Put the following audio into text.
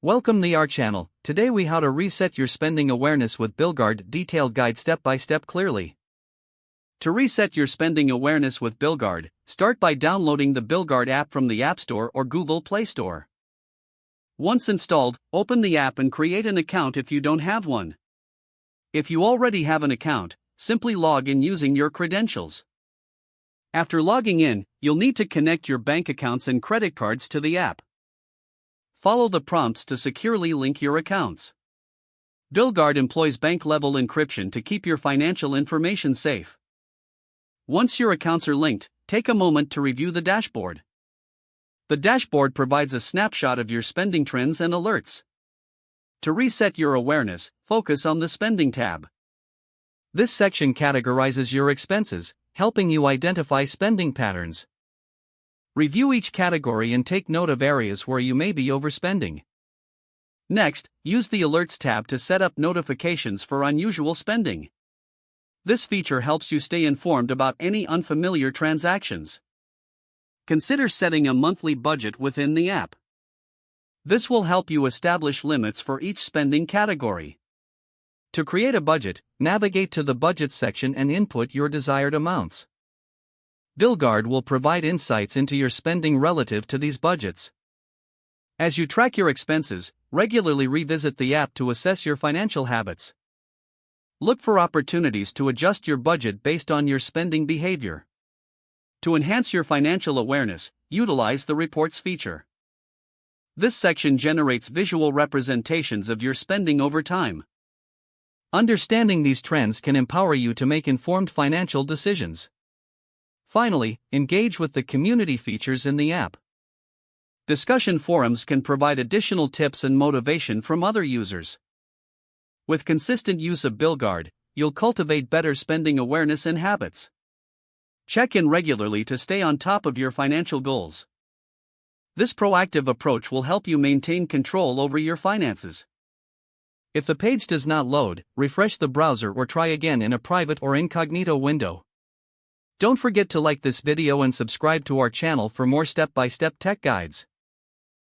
Welcome to our channel. Today we how to reset your spending awareness with BillGuard detailed guide step by step clearly. To reset your spending awareness with BillGuard, start by downloading the BillGuard app from the App Store or Google Play Store. Once installed, open the app and create an account if you don't have one. If you already have an account, simply log in using your credentials. After logging in, you'll need to connect your bank accounts and credit cards to the app. Follow the prompts to securely link your accounts. BillGuard employs bank-level encryption to keep your financial information safe. Once your accounts are linked, take a moment to review the dashboard. The dashboard provides a snapshot of your spending trends and alerts. To reset your awareness, focus on the Spending tab. This section categorizes your expenses, helping you identify spending patterns. Review each category and take note of areas where you may be overspending. Next, use the Alerts tab to set up notifications for unusual spending. This feature helps you stay informed about any unfamiliar transactions. Consider setting a monthly budget within the app. This will help you establish limits for each spending category. To create a budget, navigate to the Budget section and input your desired amounts. BillGuard will provide insights into your spending relative to these budgets. As you track your expenses, regularly revisit the app to assess your financial habits. Look for opportunities to adjust your budget based on your spending behavior. To enhance your financial awareness, utilize the Reports feature. This section generates visual representations of your spending over time. Understanding these trends can empower you to make informed financial decisions. Finally, engage with the community features in the app. Discussion forums can provide additional tips and motivation from other users. With consistent use of BillGuard, you'll cultivate better spending awareness and habits. Check in regularly to stay on top of your financial goals. This proactive approach will help you maintain control over your finances. If the page does not load, refresh the browser or try again in a private or incognito window. Don't forget to like this video and subscribe to our channel for more step-by-step tech guides.